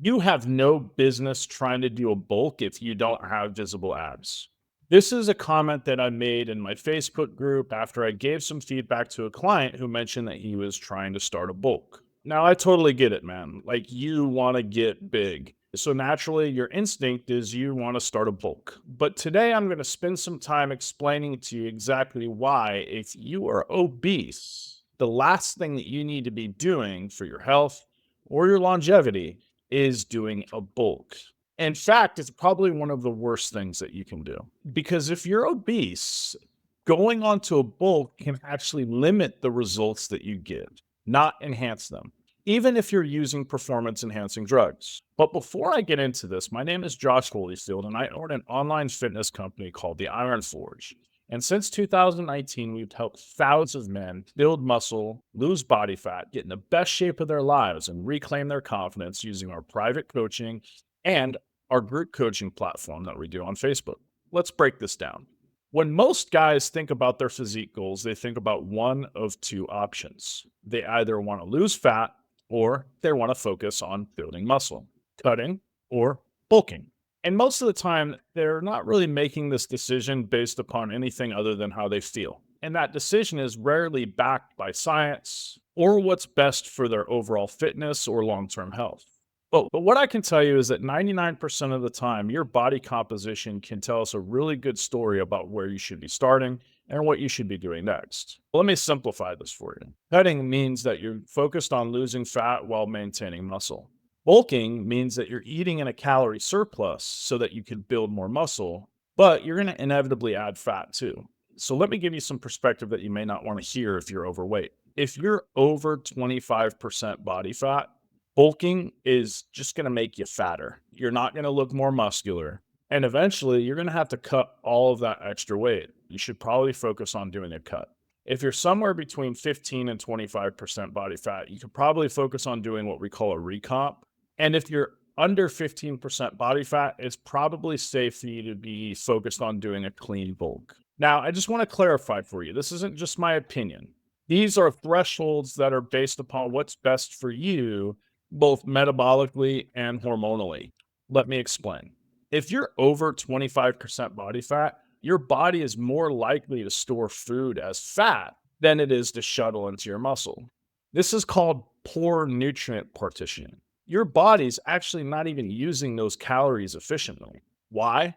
You have no business trying to do a bulk if you don't have visible abs. This is a comment that I made in my Facebook group after I gave some feedback to a client who mentioned that he was trying to start a bulk. Now, I totally get it, man. Like, you want to get big. So, naturally, your instinct is you want to start a bulk. But today, I'm going to spend some time explaining to you exactly why, if you are obese, the last thing that you need to be doing for your health or your longevity is doing a bulk. In fact, it's probably one of the worst things that you can do because if you're obese, going onto a bulk can actually limit the results that you get, not enhance them, even if you're using performance enhancing drugs. But before I get into this, my name is Josh Holyfield and I own an online fitness company called the Iron Forge. And since 2019, we've helped thousands of men build muscle, lose body fat, get in the best shape of their lives, and reclaim their confidence using our private coaching and our group coaching platform that we do on Facebook. Let's break this down. When most guys think about their physique goals, they think about one of two options. They either want to lose fat or they want to focus on building muscle, cutting or bulking. And most of the time, they're not really making this decision based upon anything other than how they feel. And that decision is rarely backed by science or what's best for their overall fitness or long term health. But what I can tell you is that 99% of the time, your body composition can tell us a really good story about where you should be starting and what you should be doing next. Let me simplify this for you. Cutting means that you're focused on losing fat while maintaining muscle. Bulking means that you're eating in a calorie surplus so that you can build more muscle, but you're going to inevitably add fat too. So let me give you some perspective that you may not want to hear if you're overweight. If you're over 25% body fat, bulking is just going to make you fatter. You're not going to look more muscular. And eventually, you're going to have to cut all of that extra weight. You should probably focus on doing a cut. If you're somewhere between 15 and 25% body fat, you could probably focus on doing what we call a recomp. And if you're under 15% body fat, it's probably safe for you to be focused on doing a clean bulk. Now, I just want to clarify for you, this isn't just my opinion. These are thresholds that are based upon what's best for you both metabolically and hormonally. Let me explain. If you're over 25% body fat, your body is more likely to store food as fat than it is to shuttle into your muscle. This is called poor nutrient partitioning. Your body's actually not even using those calories efficiently. Why?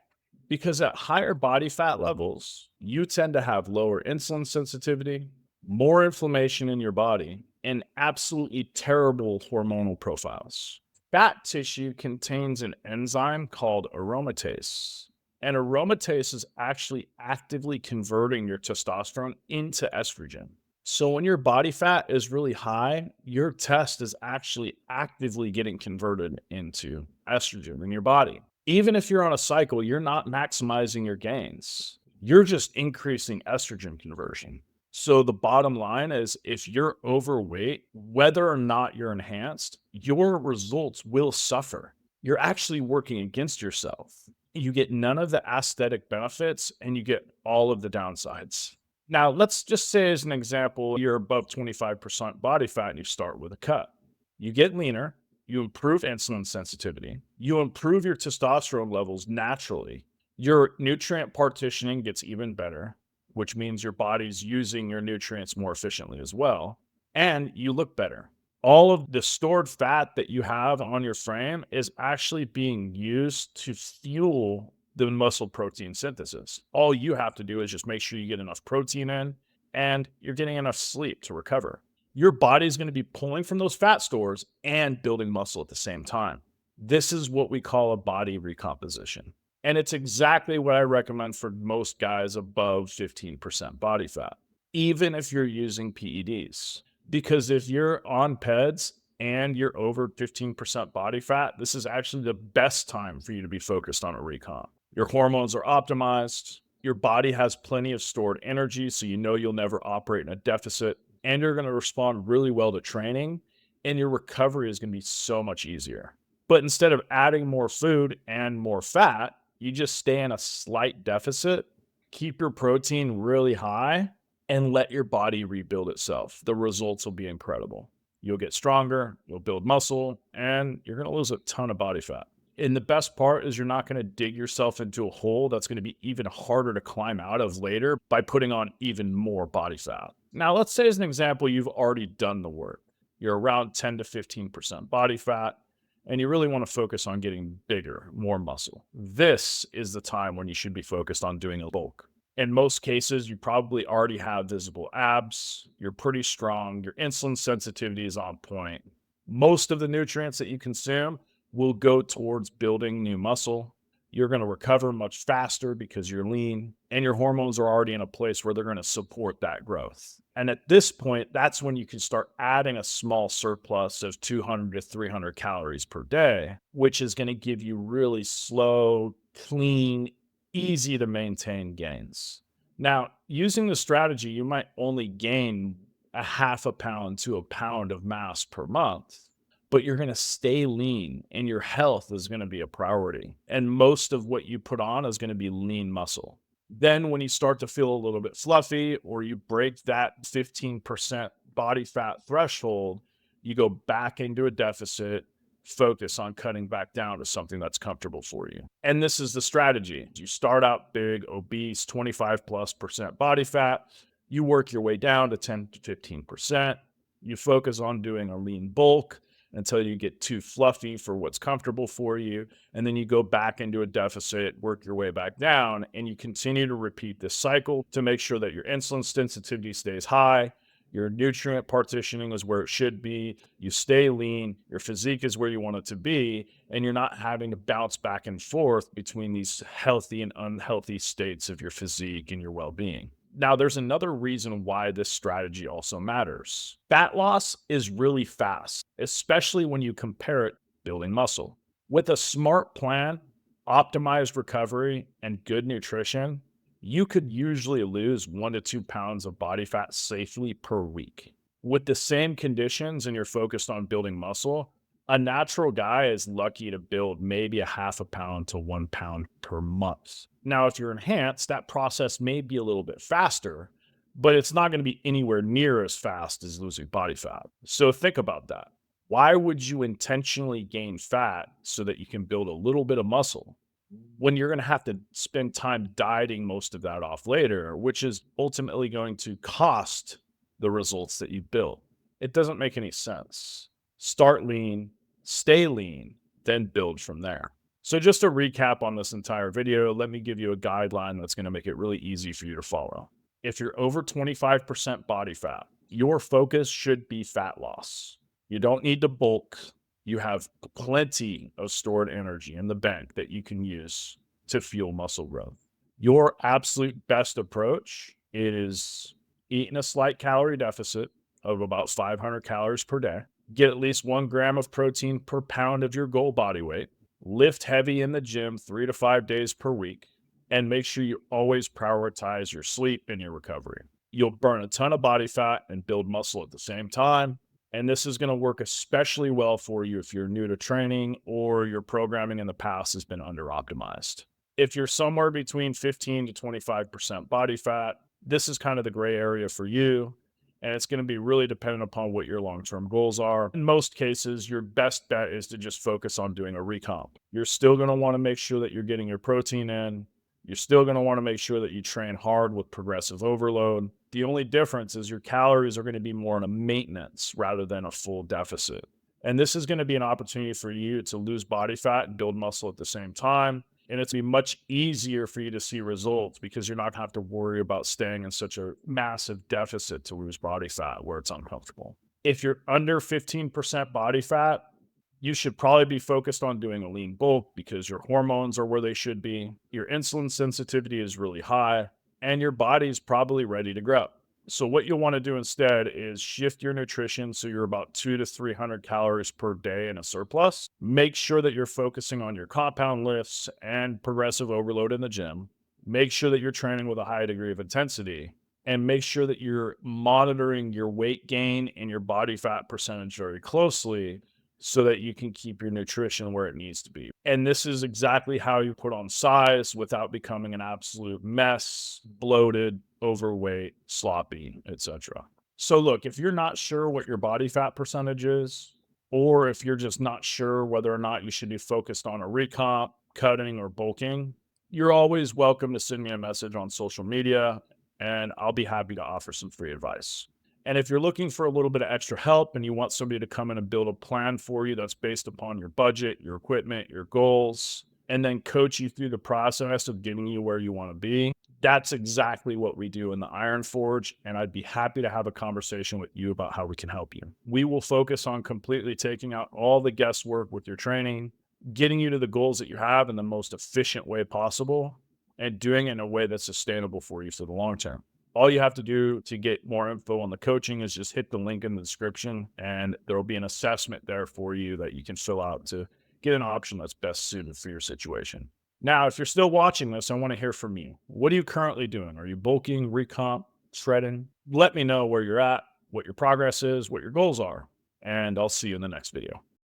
Because at higher body fat levels, you tend to have lower insulin sensitivity, more inflammation in your body, and absolutely terrible hormonal profiles. Fat tissue contains an enzyme called aromatase. And aromatase is actually actively converting your testosterone into estrogen. So when your body fat is really high, your test is actually actively getting converted into estrogen in your body. Even if you're on a cycle, you're not maximizing your gains. You're just increasing estrogen conversion. So the bottom line is if you're overweight, whether or not you're enhanced, your results will suffer. You're actually working against yourself. You get none of the aesthetic benefits and you get all of the downsides. Now, let's just say, as an example, you're above 25% body fat and you start with a cut. You get leaner, you improve insulin sensitivity, you improve your testosterone levels naturally, your nutrient partitioning gets even better, which means your body's using your nutrients more efficiently as well, and you look better. All of the stored fat that you have on your frame is actually being used to fuel the muscle protein synthesis. All you have to do is just make sure you get enough protein in and you're getting enough sleep to recover. Your body's going to be pulling from those fat stores and building muscle at the same time. This is what we call a body recomposition. And it's exactly what I recommend for most guys above 15% body fat, even if you're using PEDs. Because if you're on PEDs and you're over 15% body fat, this is actually the best time for you to be focused on a recomp. Your hormones are optimized. Your body has plenty of stored energy, so you know you'll never operate in a deficit. And you're going to respond really well to training, and your recovery is going to be so much easier. But instead of adding more food and more fat, you just stay in a slight deficit, keep your protein really high, and let your body rebuild itself. The results will be incredible. You'll get stronger, you'll build muscle, and you're going to lose a ton of body fat. And the best part is you're not going to dig yourself into a hole that's going to be even harder to climb out of later by putting on even more body fat. Now, let's say as an example, you've already done the work. You're around 10 to 15% body fat, and you really want to focus on getting bigger, more muscle. This is the time when you should be focused on doing a bulk. In most cases, you probably already have visible abs, you're pretty strong, your insulin sensitivity is on point. Most of the nutrients that you consume will go towards building new muscle. You're going to recover much faster because you're lean, and your hormones are already in a place where they're going to support that growth. And at this point, that's when you can start adding a small surplus of 200 to 300 calories per day, which is going to give you really slow, clean, easy to maintain gains. Now, using the strategy, you might only gain a half a pound to a pound of mass per month, but you're going to stay lean and your health is going to be a priority. And most of what you put on is going to be lean muscle. Then, when you start to feel a little bit fluffy or you break that 15% body fat threshold, you go back into a deficit, focus on cutting back down to something that's comfortable for you. And this is the strategy. You start out big, obese, 25+% body fat. You work your way down to 10 to 15%. You focus on doing a lean bulk until you get too fluffy for what's comfortable for you. And then you go back into a deficit, work your way back down, and you continue to repeat this cycle to make sure that your insulin sensitivity stays high, your nutrient partitioning is where it should be, you stay lean, your physique is where you want it to be, and you're not having to bounce back and forth between these healthy and unhealthy states of your physique and your well-being. Now, there's another reason why this strategy also matters. Fat loss is really fast, especially when you compare it to building muscle. With a smart plan, optimized recovery, and good nutrition, you could usually lose 1 to 2 pounds of body fat safely per week. With the same conditions and you're focused on building muscle, a natural guy is lucky to build maybe a half a pound to 1 pound per month. Now, if you're enhanced, that process may be a little bit faster, but it's not going to be anywhere near as fast as losing body fat. So think about that. Why would you intentionally gain fat so that you can build a little bit of muscle when you're going to have to spend time dieting most of that off later, which is ultimately going to cost the results that you built? It doesn't make any sense. Start lean, stay lean, then build from there. So just to recap on this entire video, let me give you a guideline that's going to make it really easy for you to follow. If you're over 25% body fat, your focus should be fat loss. You don't need to bulk. You have plenty of stored energy in the bank that you can use to fuel muscle growth. Your absolute best approach is eating a slight calorie deficit of about 500 calories per day. Get at least 1 gram of protein per pound of your goal body weight. Lift heavy in the gym 3 to 5 days per week. And make sure you always prioritize your sleep and your recovery. You'll burn a ton of body fat and build muscle at the same time. And this is going to work especially well for you if you're new to training or your programming in the past has been under-optimized. If you're somewhere between 15 to 25% body fat, this is kind of the gray area for you. And it's going to be really dependent upon what your long-term goals are. In most cases, your best bet is to just focus on doing a recomp. You're still going to want to make sure that you're getting your protein in. You're still going to want to make sure that you train hard with progressive overload. The only difference is your calories are going to be more in a maintenance rather than a full deficit. And this is going to be an opportunity for you to lose body fat and build muscle at the same time. And it's going to be much easier for you to see results because you're not going to have to worry about staying in such a massive deficit to lose body fat where it's uncomfortable. If you're under 15% body fat, you should probably be focused on doing a lean bulk because your hormones are where they should be. Your insulin sensitivity is really high and your body's probably ready to grow. So what you'll want to do instead is shift your nutrition so you're about 200 to 300 calories per day in a surplus. Make sure that you're focusing on your compound lifts and progressive overload in the gym. Make sure that you're training with a high degree of intensity. And make sure that you're monitoring your weight gain and your body fat percentage very closely so that you can keep your nutrition where it needs to be. And this is exactly how you put on size without becoming an absolute mess, bloated, overweight, sloppy, etc. So look, if you're not sure what your body fat percentage is, or if you're just not sure whether or not you should be focused on a recomp, cutting, or bulking, you're always welcome to send me a message on social media, and I'll be happy to offer some free advice. And if you're looking for a little bit of extra help and you want somebody to come in and build a plan for you that's based upon your budget, your equipment, your goals, and then coach you through the process of getting you where you want to be, that's exactly what we do in the Iron Forge. And I'd be happy to have a conversation with you about how we can help you. We will focus on completely taking out all the guesswork with your training, getting you to the goals that you have in the most efficient way possible, and doing it in a way that's sustainable for you for the long term. All you have to do to get more info on the coaching is just hit the link in the description, and there will be an assessment there for you that you can fill out to get an option that's best suited for your situation. Now, if you're still watching this, I want to hear from you. What are you currently doing? Are you bulking, recomp, shredding? Let me know where you're at, what your progress is, what your goals are, and I'll see you in the next video.